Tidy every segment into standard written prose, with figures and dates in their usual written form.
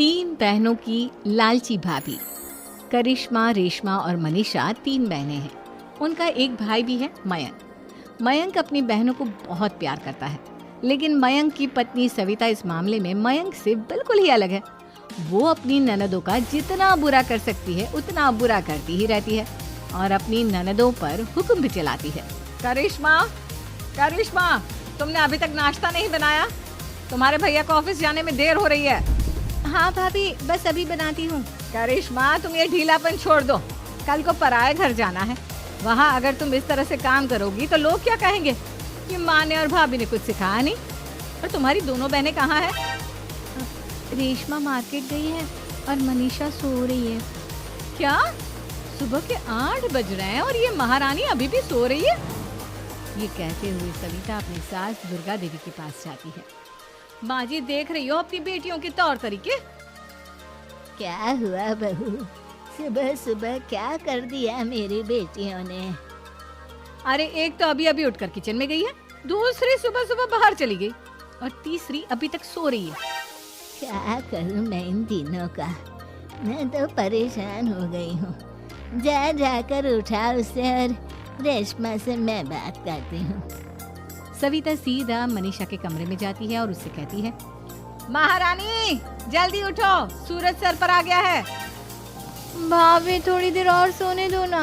तीन बहनों की लालची भाभी। करिश्मा, रेशमा और मनीषा तीन बहनें हैं। उनका एक भाई भी है, मयंक। मयंक अपनी बहनों को बहुत प्यार करता है, लेकिन मयंक की पत्नी सविता इस मामले में मयंक से बिल्कुल ही अलग है। वो अपनी ननदों का जितना बुरा कर सकती है उतना बुरा करती ही रहती है और अपनी ननदों पर हुक्म भी चलाती है। करिश्मा, करिश्मा, तुमने अभी तक नाश्ता नहीं बनाया? तुम्हारे भैया को ऑफिस जाने में देर हो रही है। हाँ भाभी, बस अभी बनाती हूँ। करिश्मा, तुम ये ढीलापन छोड़ दो। कल को पराए घर जाना है। वहाँ अगर तुम इस तरह से काम करोगी तो लोग क्या कहेंगे कि माँ ने और भाभी ने कुछ सिखाया नहीं। और तुम्हारी दोनों बहनें कहाँ हैं? रेशमा मार्केट गई है और मनीषा सो रही है। क्या? सुबह के 8 बज रहे हैं और ये महारानी अभी भी सो रही है? ये कहते हुए सविता अपनी सास दुर्गा देवी के पास जाती है। माँ जी, देख रही हो अपनी बेटियों के तौर तरीके? क्या हुआ बहू, सुबह सुबह क्या कर दिया मेरी बेटियों ने? अरे एक तो अभी अभी उठकर किचन में गई है, दूसरी सुबह सुबह बाहर चली गई और तीसरी अभी तक सो रही है। क्या करूं मैं इन तीनों का, मैं तो परेशान हो गई हूँ। जा जाकर उठा उसे और रेशमा से मैं बात करती हूँ। सविता सीधा मनीषा के कमरे में जाती है और उससे कहती है, महारानी जल्दी उठो, सूरज सर पर आ गया है। भाभी थोड़ी देर और सोने दो ना,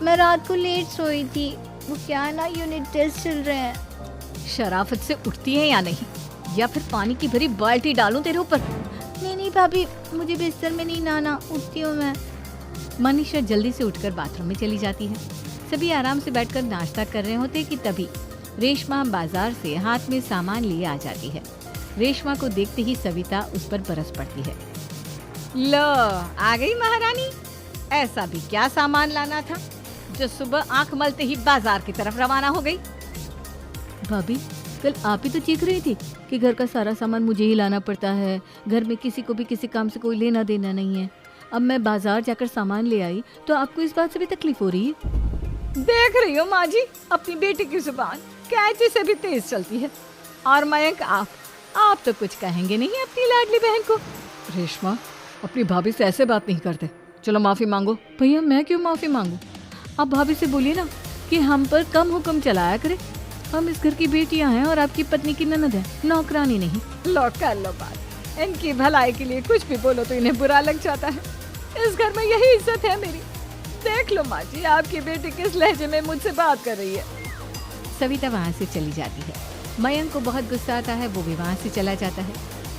मैं रात को लेट सोई थी। वो क्या ना, यूनिट टेस्ट चल रहे हैं। शराफत से उठती है या नहीं, या फिर पानी की भरी बाल्टी डालूं तेरे ऊपर? नहीं भाभी, मुझे बिस्तर में नहीं लाना, उठती हूँ मैं। मनीषा जल्दी से उठकर बाथरूम में चली जाती है। सभी आराम से बैठकर नाश्ता कर रहे होते कि तभी रेशमा बाजार से हाथ में सामान लिए आ जाती है। रेशमा को देखते ही सविता उस पर बरस पड़ती है। लो, आ गई महारानी। ऐसा भी क्या सामान लाना था जो सुबह आंख मलते ही बाजार की तरफ रवाना हो गई? भाभी, कल आप ही तो चीख रही थी कि घर का सारा सामान मुझे ही लाना पड़ता है, घर में किसी को भी किसी काम से कोई लेना देना नहीं है। अब मैं बाजार जाकर सामान ले आई तो आपको इस बात से भी तकलीफ हो रही है? देख रही हो माँ जी, अपनी बेटी की जुबान कैंची से भी तेज चलती है। और मयंक, आप तो कुछ कहेंगे नहीं अपनी लाडली बहन को। रेशमा, अपनी भाभी से ऐसे बात नहीं करते। चलो माफी मांगो। भैया, मैं क्यों माफी मांगू? आप भाभी से बोलिए ना कि हम पर कम हुक्म चलाया करे। हम इस घर की बेटियां हैं और आपकी पत्नी की ननद है, नौकरानी नहीं। लो कर लो बात। इनकी भलाई के लिए कुछ भी बोलो तो इन्हें बुरा लग जाता है। इस घर में यही इज्जत है मेरी। देख लो माँ जी, आपकी बेटी किस लहजे में मुझसे बात कर रही है। सविता वहाँ से चली जाती है। मयंक को बहुत गुस्सा आता है, वो भी वहाँ से चला जाता है।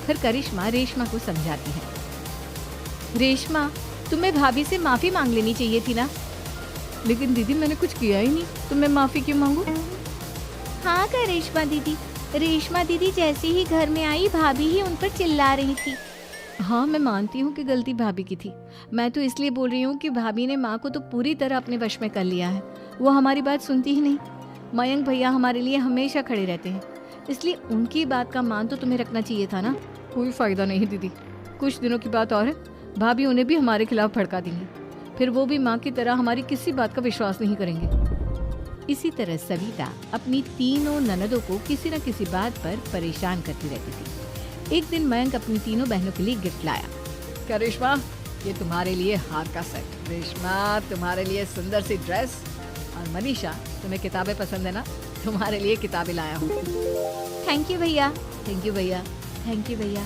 फिर करिश्मा रेशमा को समझाती है। रेशमा, तुम्हें भाभी से माफी मांग लेनी चाहिए थी ना। लेकिन दीदी, मैंने कुछ किया ही नहीं तो मैं माफी क्यों मांगू? हाँ करिश्मा दीदी, रेशमा दीदी जैसे ही घर में आई भाभी ही उन पर चिल्ला रही थी। हाँ, मैं मानती हूँ कि गलती भाभी की थी। मैं तो इसलिए बोल रही हूँ कि भाभी ने माँ को तो पूरी तरह अपने वश में कर लिया है। वो हमारी बात सुनती ही नहीं। मयंक भैया हमारे लिए हमेशा खड़े रहते हैं, इसलिए उनकी बात का मान तो तुम्हें रखना चाहिए था ना। कोई फायदा नहीं दीदी, कुछ दिनों की बात और है, भाभी उन्हें भी हमारे खिलाफ भड़का देंगी। फिर वो भी माँ की तरह हमारी किसी बात का विश्वास नहीं करेंगे। इसी तरह सविता अपनी तीनों ननदों को किसी न किसी बात पर परेशान करती रहती थी। एक दिन मयंक अपनी तीनों बहनों के लिए गिफ्ट लाया। करिश्मा, ये तुम्हारे लिए हार का सेट। रेशमा, तुम्हारे लिए सुंदर सी ड्रेस। और मनीषा, तुम्हें किताबें पसंद है ना, तुम्हारे लिए किताबें लाया हूँ। थैंक यू भैया। थैंक यू भैया। थैंक यू भैया।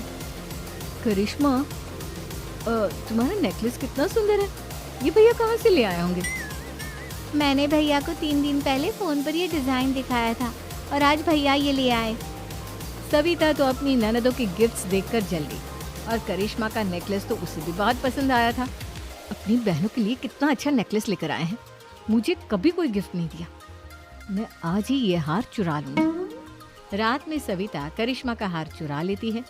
करिश्मा, तुम्हारा नेकलेस कितना सुंदर है। ये भैया कहाँ से ले आए होंगे? मैंने भैया को 3 दिन पहले फोन पर ये डिजाइन दिखाया था और आज भैया ये ले आए। सविता तो अपनी ननदों की गिफ्ट्स देखकर जल गई और करिश्मा का नेकलेस तो उसे भी बहुत पसंद आया था। अपनी बहनों के लिए कितना अच्छा नेकलेस लेकर आए हैं, मुझे कभी कोई गिफ्ट नहीं दिया। मैं आज ही ये हार चुरा लूंगी। रात में सविता करिश्मा का हार चुरा लेती है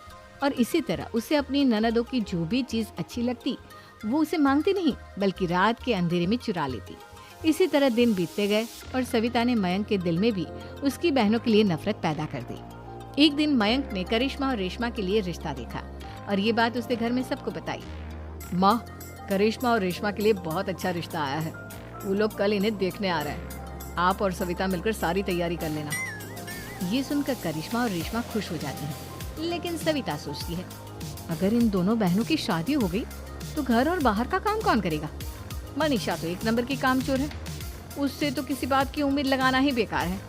और इसी तरह उसे अपनी ननदों की जो भी चीज अच्छी लगती वो उसे मांगती नहीं, बल्कि रात के अंधेरे में चुरा लेती। इसी तरह दिन बीतते गए और सविता ने मयंक के दिल में भी उसकी बहनों के लिए नफरत पैदा कर दी। एक दिन मयंक ने करिश्मा और रेशमा के लिए रिश्ता देखा और ये बात उसने घर में सबको बताई। माँ, करिश्मा और रेशमा के लिए बहुत अच्छा रिश्ता आया है। वो लोग कल इन्हें देखने आ रहे हैं। आप और सविता मिलकर सारी तैयारी कर लेना। ये सुनकर करिश्मा और रेशमा खुश हो जाती हैं। लेकिन सविता सोचती है, अगर इन दोनों बहनों की शादी हो गई तो घर और बाहर का काम कौन करेगा? मनीषा तो एक नंबर की कामचोर है, उससे तो किसी बात की उम्मीद लगाना ही बेकार है।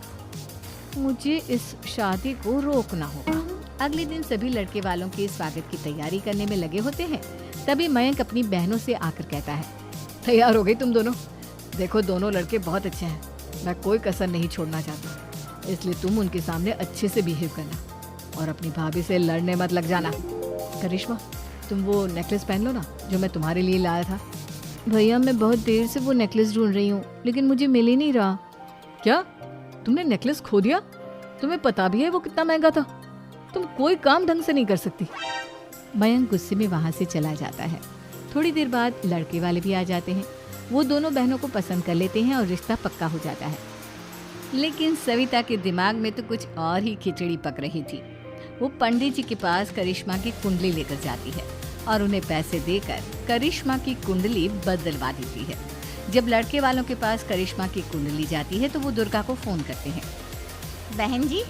मुझे इस शादी को रोकना होगा। अगले दिन सभी लड़के वालों के स्वागत की तैयारी करने में लगे होते हैं। तभी मयंक अपनी बहनों से आकर कहता है, तैयार हो गई तुम दोनों? देखो दोनों लड़के बहुत अच्छे हैं, मैं कोई कसर नहीं छोड़ना चाहता, इसलिए तुम उनके सामने अच्छे से बिहेव करना और अपनी भाभी से लड़ने मत लग जाना। करिश्मा, तुम वो नेकलेस पहन लो ना जो मैं तुम्हारे लिए लाया था। भैया मैं बहुत देर से वो नेकलेस ढूंढ रही हूँ, लेकिन मुझे मिल ही नहीं रहा। क्या तुमने नेकलेस खो दिया? तुम्हें पता भी है वो कितना महंगा था? तुम कोई काम ढंग से नहीं कर सकती। मयंक गुस्से में वहां से चला जाता है। थोड़ी देर बाद लड़के वाले भी आ जाते हैं। वो दोनों बहनों को पसंद कर लेते हैं और रिश्ता पक्का हो जाता है। लेकिन सविता के दिमाग में तो कुछ और ही खिचड़ी पक रही थी। वो पंडित जी के पास करिश्मा की कुंडली लेकर जाती है और उन्हें पैसे देकर करिश्मा की कुंडली बदलवा देती है। जब लड़के वालों के पास करिश्मा की कुंडली जाती है तो वो दुर्गा को फोन करते हैं। बहन जी,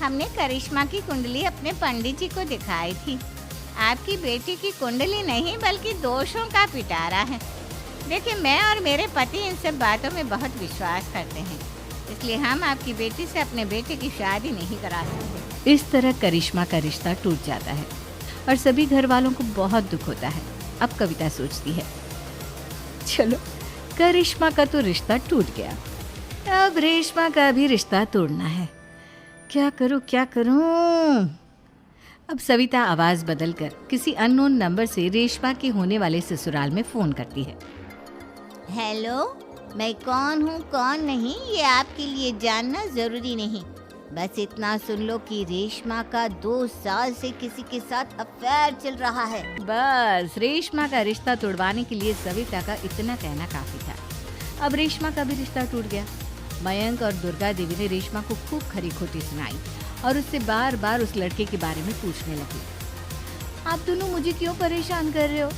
हमने करिश्मा की कुंडली अपने पंडित जी को दिखाई थी। आपकी बेटी की कुंडली नहीं बल्कि दोषों का पिटारा है। देखिए, मैं और मेरे पति इन सब बातों में बहुत विश्वास करते हैं, इसलिए हम आपकी बेटी से अपने बेटे की शादी नहीं करा सकते। इस तरह करिश्मा का रिश्ता टूट जाता है और सभी घर वालों को बहुत दुख होता है। अब कविता सोचती है, चलो करिश्मा का तो रिश्ता टूट गया, अब रेशमा का भी रिश्ता तोड़ना है। क्या करूं? अब सविता आवाज बदलकर किसी अननोन नंबर से रेशमा के होने वाले ससुराल में फोन करती है। हेलो, मैं कौन हूँ कौन नहीं ये आपके लिए जानना जरूरी नहीं। बस इतना सुन लो कि रेशमा का 2 साल से किसी के साथ अफेयर चल रहा है। बस रेशमा का रिश्ता तोड़वाने के लिए सविता का इतना कहना काफी था। अब रेशमा का भी रिश्ता टूट गया। मयंक और दुर्गा देवी ने रेशमा को खूब खरी खोटी सुनाई और उससे बार बार उस लड़के के बारे में पूछने लगी। आप दोनों मुझे क्यों परेशान कर रहे हो?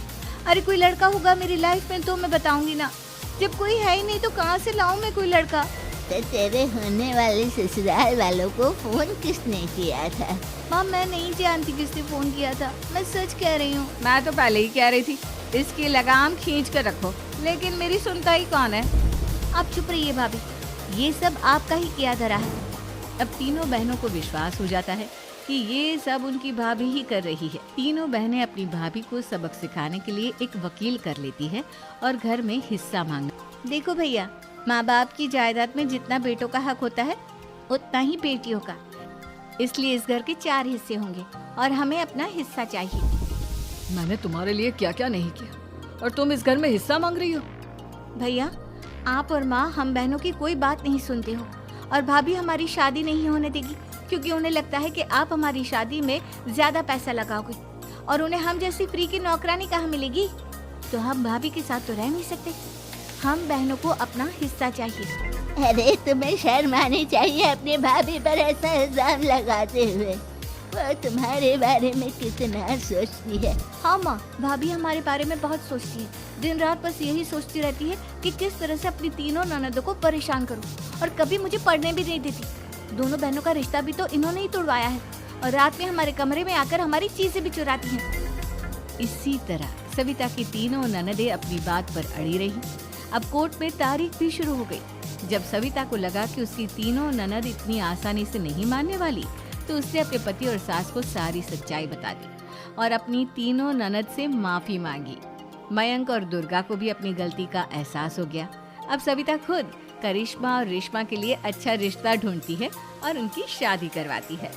अरे कोई लड़का होगा मेरी लाइफ में तो मैं बताऊंगी ना। जब कोई है ही नहीं तो कहाँ से लाऊं मैं कोई लड़का? तो तेरे होने वाले ससुराल वालों को फोन किसने किया था? माँ, मैं नहीं जानती किसने फोन किया था, मैं सच कह रही हूँ। मैं तो पहले ही कह रही थी इसकी लगाम खींच कर रखो, लेकिन मेरी सुनता ही कौन है। आप चुप रहिए भाभी, ये सब आपका ही किया धरा है। अब तीनों बहनों को विश्वास हो जाता है कि ये सब उनकी भाभी ही कर रही है। तीनों बहनें अपनी भाभी को सबक सिखाने के लिए एक वकील कर लेती है और घर में हिस्सा मांगना। देखो भैया, माँ बाप की जायदाद में जितना बेटों का हक होता है उतना ही बेटियों का, इसलिए इस घर के 4 हिस्से होंगे और हमें अपना हिस्सा चाहिए। मैंने तुम्हारे लिए क्या क्या नहीं किया और तुम इस घर में हिस्सा मांग रही हो? भैया, आप और माँ हम बहनों की कोई बात नहीं सुनते हो और भाभी हमारी शादी नहीं होने देगी क्योंकि उन्हें लगता है कि आप हमारी शादी में ज्यादा पैसा लगाओगे और उन्हें हम जैसी फ्री की नौकरानी कहाँ मिलेगी। तो हम भाभी के साथ तो रह नहीं सकते, हम बहनों को अपना हिस्सा चाहिए। अरे तुम्हें शर्म आनी चाहिए अपने भाभी पर ऐसा इल्जाम लगाते हुए। वो तुम्हारे बारे में कितना सोचती है। हाँ माँ, भाभी हमारे बारे में बहुत सोचती है। दिन रात बस यही सोचती रहती है कि किस तरह से अपनी तीनों ननदों को परेशान करूं और कभी मुझे पढ़ने भी नहीं देती। दोनों बहनों का रिश्ता भी तो इन्होंने ही तोड़वाया है और रात में हमारे कमरे में आकर हमारी चीजें भी चुराती हैं। इसी तरह सविता की तीनों ननदें अपनी बात पर अड़ी रही। अब कोर्ट में तारीख भी शुरू हो गई। जब सविता को लगा कि उसकी तीनों ननद इतनी आसानी से नहीं मानने वाली, तो उसने अपने पति और सास को सारी सच्चाई बता दी और अपनी तीनों ननद से माफी मांगी। मयंक और दुर्गा को भी अपनी गलती का एहसास हो गया। अब सविता खुद करिश्मा और रेशमा के लिए अच्छा रिश्ता ढूंढती है और उनकी शादी करवाती है।